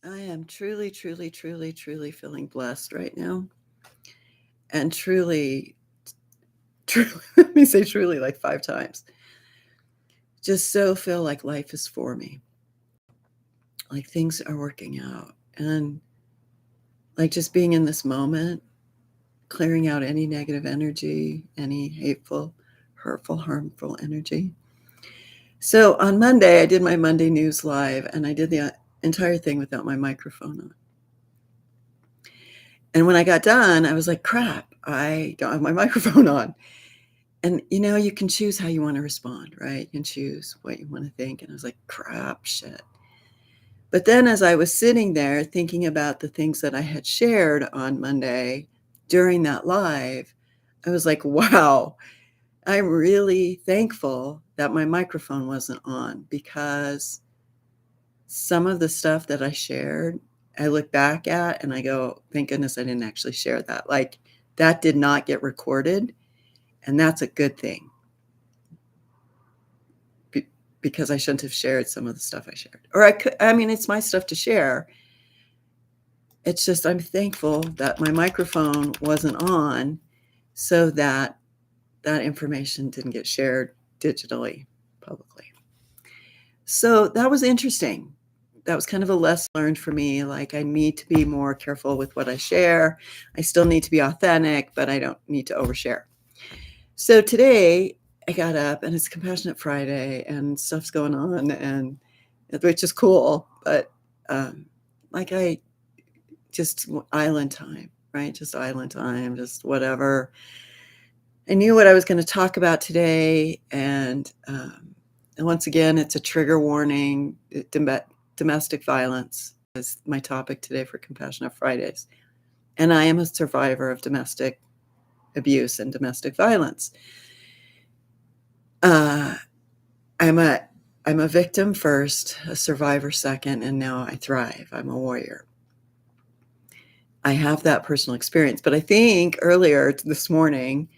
I am truly, truly, truly, truly feeling blessed right now. And truly, let me say truly like 5 times. Just so feel like life is for me. Like things are working out. And like just being in this moment, clearing out any negative energy, any hateful, hurtful, harmful energy. So on Monday, I did my Monday News Live, and I did the entire thing without my microphone on. And when I got done, I was like, crap, I don't have my microphone on. And, you can choose how you want to respond, right? You can choose what you want to think. And I was like, crap, shit. But then as I was sitting there thinking about the things that I had shared on Monday during that live, I was like, wow, I'm really thankful that my microphone wasn't on, because some of the stuff that I shared, I look back at and I go, thank goodness I didn't actually share that. Like, that did not get recorded, and that's a good thing, because I shouldn't have shared some of the stuff I shared. Or it's my stuff to share. It's just I'm thankful that my microphone wasn't on, so that that information didn't get shared digitally, publicly. So that was interesting. That was kind of a lesson learned for me. Like, I need to be more careful with what I share. I still need to be authentic, but I don't need to overshare. So today I got up, and it's Compassionate Friday, and stuff's going on, and which is cool. But I just island time, right? Just island time, just whatever. I knew what I was going to talk about today, and once again, it's a trigger warning. Domestic violence is my topic today for Compassionate Fridays. And I am a survivor of domestic abuse and domestic violence. I'm a victim first, a survivor second, and now I thrive. I'm a warrior. I have that personal experience. But I think earlier this morning,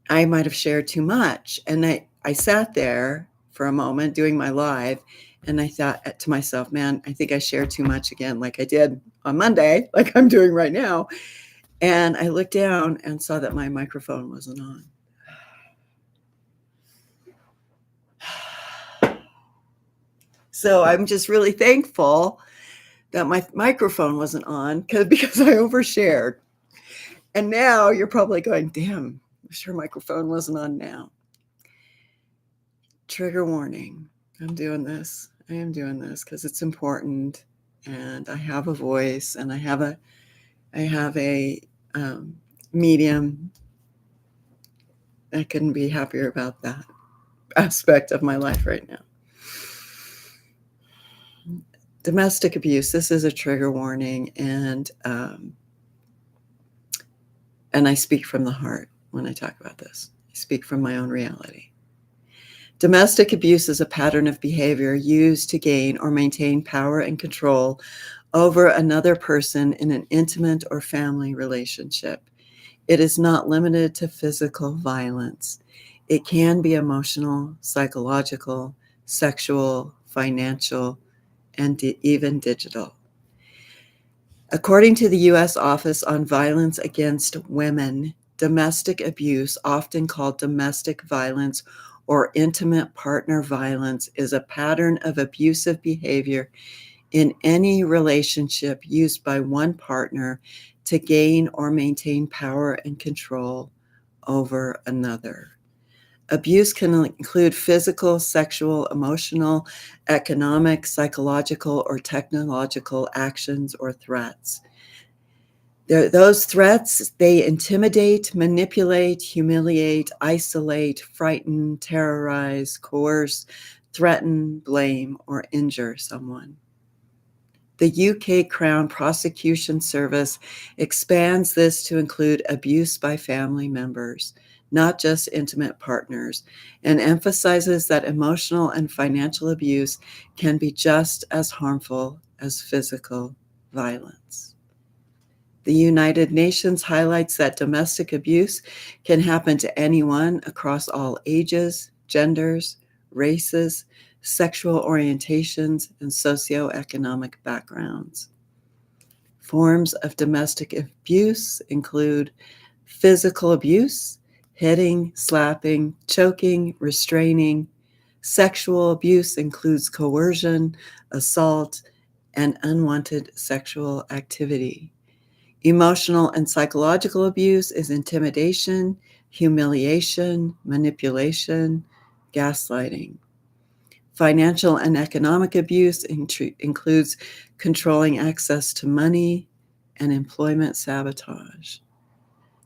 I might have shared too much. And I sat there for a moment doing my live, and I thought to myself, man, I think I shared too much again, like I did on Monday, like I'm doing right now. And I looked down and saw that my microphone wasn't on. So I'm just really thankful that my microphone wasn't on, because I overshared. And now you're probably going, damn, I'm sure microphone wasn't on now. Trigger warning. I'm doing this. I am doing this because it's important, and I have a voice, and I have a medium. I couldn't be happier about that aspect of my life right now. Domestic abuse. This is a trigger warning, and I speak from the heart when I talk about this. I speak from my own reality. Domestic abuse is a pattern of behavior used to gain or maintain power and control over another person in an intimate or family relationship. It is not limited to physical violence. It can be emotional, psychological, sexual, financial, and even digital. According to the U.S. Office on Violence Against Women, domestic abuse, often called domestic violence or intimate partner violence, is a pattern of abusive behavior in any relationship used by one partner to gain or maintain power and control over another. Abuse can include physical, sexual, emotional, economic, psychological, or technological actions or threats. Those threats, they intimidate, manipulate, humiliate, isolate, frighten, terrorize, coerce, threaten, blame, or injure someone. The UK Crown Prosecution Service expands this to include abuse by family members, not just intimate partners, and emphasizes that emotional and financial abuse can be just as harmful as physical violence. The United Nations highlights that domestic abuse can happen to anyone across all ages, genders, races, sexual orientations, and socioeconomic backgrounds. Forms of domestic abuse include physical abuse, hitting, slapping, choking, restraining. Sexual abuse includes coercion, assault, and unwanted sexual activity. Emotional and psychological abuse is intimidation, humiliation, manipulation, gaslighting. Financial and economic abuse includes controlling access to money and employment sabotage.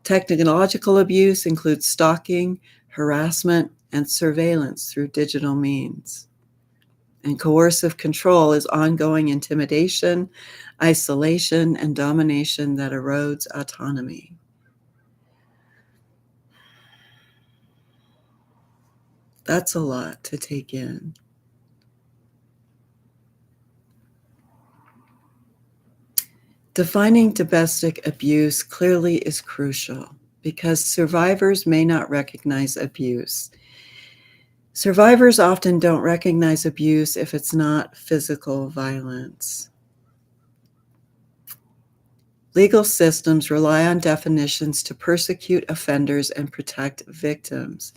Technological abuse includes stalking, harassment, and surveillance through digital means. And coercive control is ongoing intimidation, isolation, and domination that erodes autonomy. That's a lot to take in. Defining domestic abuse clearly is crucial because survivors may not recognize abuse. Survivors often don't recognize abuse if it's not physical violence. Legal systems rely on definitions to persecute offenders and protect victims.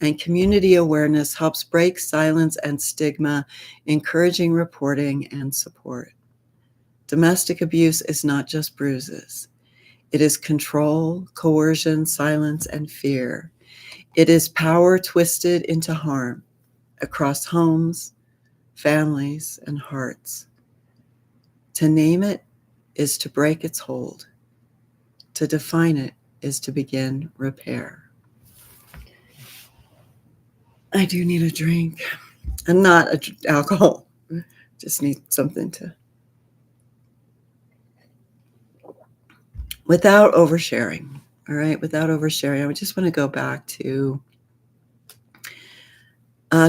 And community awareness helps break silence and stigma, encouraging reporting and support. Domestic abuse is not just bruises. It is control, coercion, silence, and fear. It is power twisted into harm across homes, families, and hearts. To name it is to break its hold. To define it is to begin repair. I do need a drink, and not alcohol. Just need something to. Without oversharing, all right? Without oversharing, I just want to go back to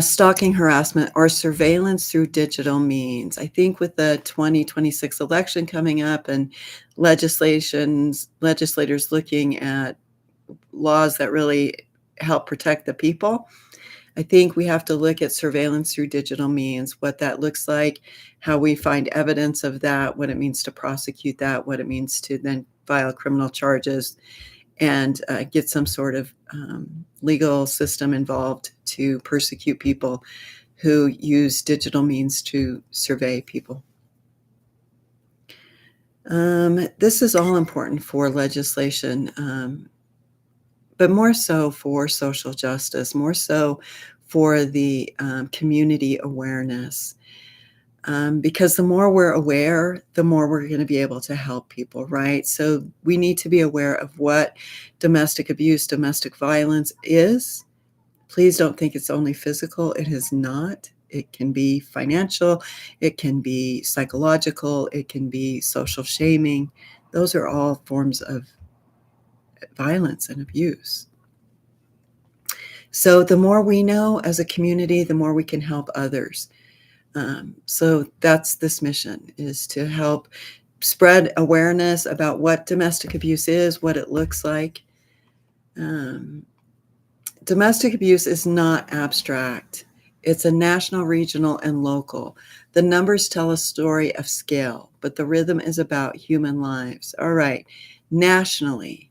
stalking, harassment, or surveillance through digital means. I think with the 2026 election coming up and legislators looking at laws that really help protect the people, I think we have to look at surveillance through digital means, what that looks like, how we find evidence of that, what it means to prosecute that, what it means to then file criminal charges and get some sort of legal system involved to persecute people who use digital means to survey people. This is all important for legislation, but more so for social justice, more so for the community awareness. Because the more we're aware, the more we're going to be able to help people, right? So we need to be aware of what domestic abuse, domestic violence is. Please don't think it's only physical. It is not. It can be financial. It can be psychological. It can be social shaming. Those are all forms of violence and abuse. So the more we know as a community, the more we can help others. So that's this mission, is to help spread awareness about what domestic abuse is, what it looks like. Domestic abuse is not abstract. It's a national, regional, and local. The numbers tell a story of scale, but the rhythm is about human lives. All right, nationally,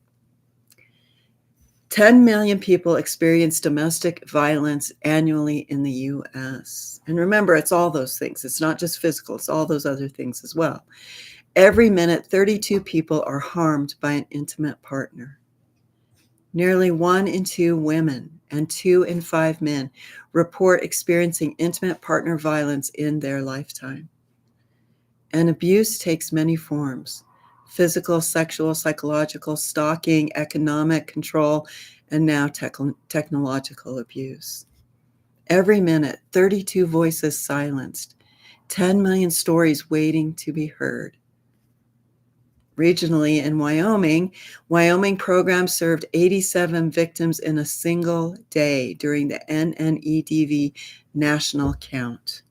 10 million people experience domestic violence annually in the U.S. And remember, it's all those things. It's not just physical. It's all those other things as well. Every minute, 32 people are harmed by an intimate partner. Nearly 1 in 2 women and 2 in 5 men report experiencing intimate partner violence in their lifetime. And abuse takes many forms: physical, sexual, psychological, stalking, economic control, and now technological abuse. Every minute, 32 voices silenced, 10 million stories waiting to be heard. Regionally in Wyoming programs served 87 victims in a single day during the NNEDV national count.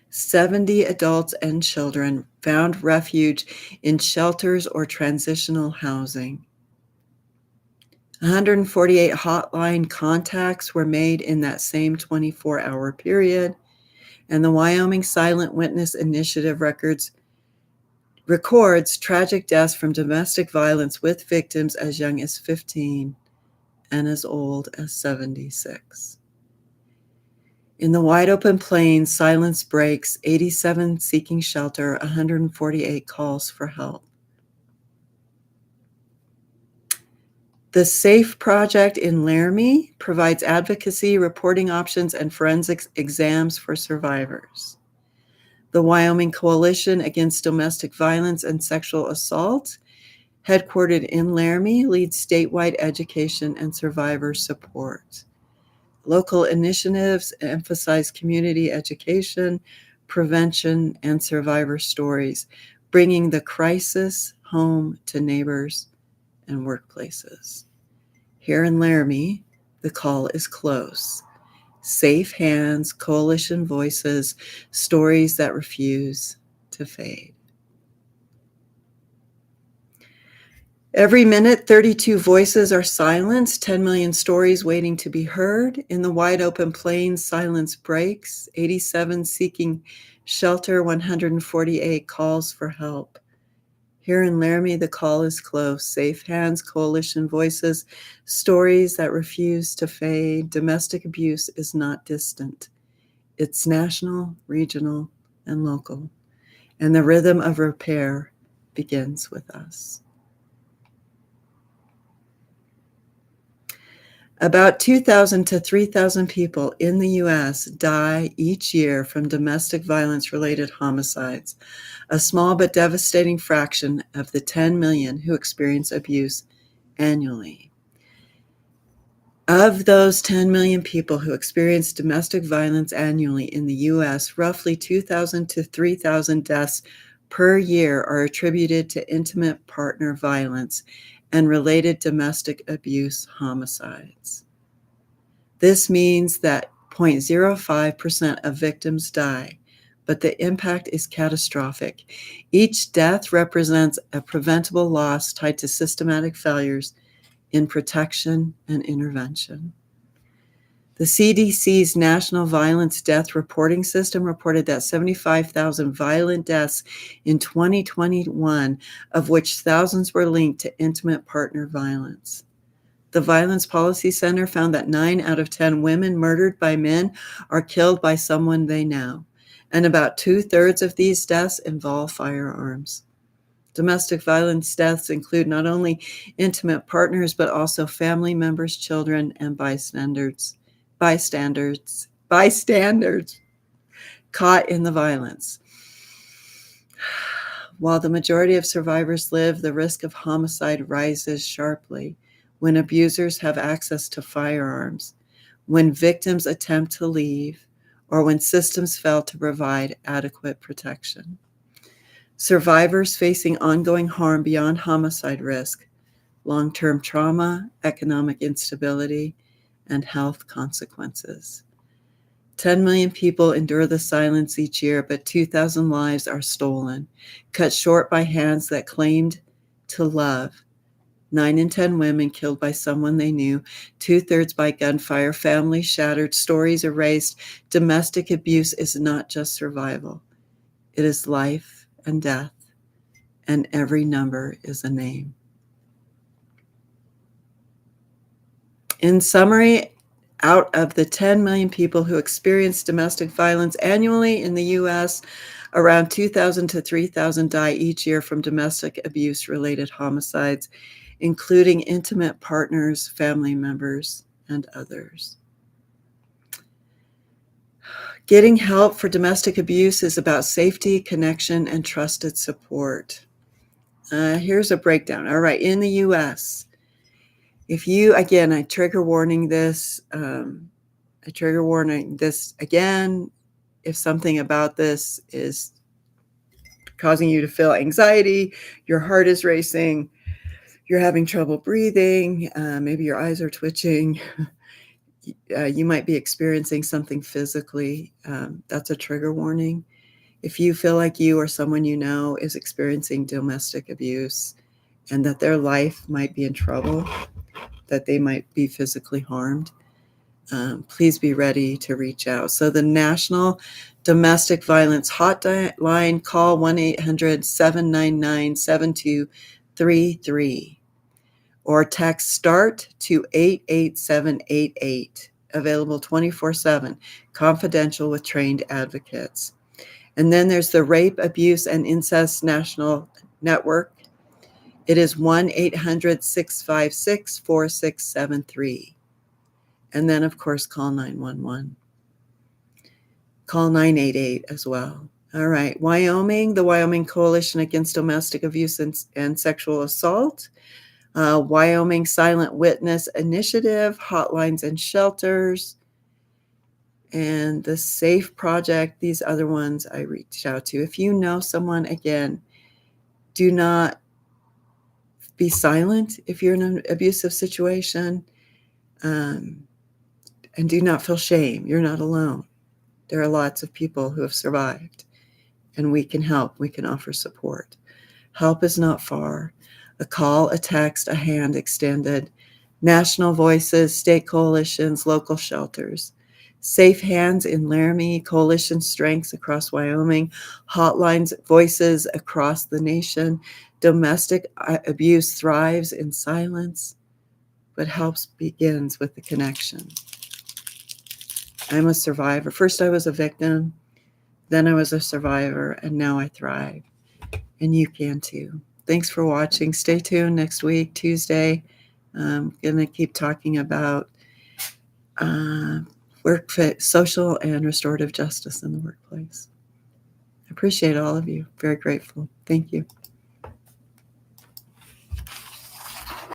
"70 adults and children found refuge in shelters or transitional housing. 148 hotline contacts were made in that same 24-hour period, and the Wyoming Silent Witness Initiative records tragic deaths from domestic violence with victims as young as 15 and as old as 76. In the wide open plains, silence breaks, 87 seeking shelter, 148 calls for help. The SAFE project in Laramie provides advocacy, reporting options, and forensics exams for survivors. The Wyoming Coalition Against Domestic Violence and Sexual Assault, headquartered in Laramie, leads statewide education and survivor support. Local initiatives emphasize community education, prevention, and survivor stories, bringing the crisis home to neighbors and workplaces. Here in Laramie, the call is close. Safe hands, coalition voices, stories that refuse to fade. Every minute, 32 voices are silenced, 10 million stories waiting to be heard. In the wide open plains, silence breaks, 87 seeking shelter, 148 calls for help. Here in Laramie, the call is close. Safe hands, coalition voices, stories that refuse to fade. Domestic abuse is not distant. It's national, regional, and local. And the rhythm of repair begins with us. About 2,000 to 3,000 people in the U.S. die each year from domestic violence-related homicides, a small but devastating fraction of the 10 million who experience abuse annually. Of those 10 million people who experience domestic violence annually in the U.S., roughly 2,000 to 3,000 deaths per year are attributed to intimate partner violence and related domestic abuse homicides. This means that 0.05% of victims die, but the impact is catastrophic. Each death represents a preventable loss tied to systematic failures in protection and intervention. The CDC's National Violence Death Reporting System reported that 75,000 violent deaths in 2021, of which thousands were linked to intimate partner violence. The Violence Policy Center found that 9 out of 10 women murdered by men are killed by someone they know, and about 2/3 of these deaths involve firearms. Domestic violence deaths include not only intimate partners, but also family members, children, and bystanders caught in the violence. While the majority of survivors live, the risk of homicide rises sharply when abusers have access to firearms, when victims attempt to leave, or when systems fail to provide adequate protection. Survivors facing ongoing harm beyond homicide risk, long-term trauma, economic instability, and health consequences. 10 million people endure the silence each year, but 2,000 lives are stolen, cut short by hands that claimed to love. 9 in 10 women killed by someone they knew, 2/3 by gunfire, families shattered, stories erased. Domestic abuse is not just survival. It is life and death, and every number is a name. In summary, out of the 10 million people who experience domestic violence annually in the U.S., around 2,000 to 3,000 die each year from domestic abuse-related homicides, including intimate partners, family members, and others. Getting help for domestic abuse is about safety, connection, and trusted support. Here's a breakdown. All right, in the U.S., if you, again, I trigger warning this again, if something about this is causing you to feel anxiety, your heart is racing, you're having trouble breathing, maybe your eyes are twitching, you might be experiencing something physically, that's a trigger warning. If you feel like you or someone you know is experiencing domestic abuse and that their life might be in trouble, that they might be physically harmed, please be ready to reach out. So the National Domestic Violence Hotline, call 1-800-799-7233 or text START to 88788. Available 24/7, confidential with trained advocates. And then there's the Rape, Abuse, and Incest National Network. It is 1-800-656-4673. And then, of course, call 911. Call 988 as well. All right. Wyoming, the Wyoming Coalition Against Domestic Abuse and Sexual Assault. Wyoming Silent Witness Initiative, Hotlines and Shelters. And the SAFE Project, these other ones I reached out to. If you know someone, again, do not be silent if you're in an abusive situation. And do not feel shame. You're not alone. There are lots of people who have survived, and we can help. We can offer support. Help is not far. A call, a text, a hand extended. National voices, state coalitions, local shelters. Safe Hands in Laramie, coalition strengths across Wyoming, hotlines, voices across the nation. Domestic abuse thrives in silence, but help begins with the connection. I'm a survivor. First, I was a victim, then I was a survivor, and now I thrive. And you can too. Thanks for watching. Stay tuned next week, Tuesday. I'm going to keep talking about social and restorative justice in the workplace. I appreciate all of you. Very grateful. Thank you.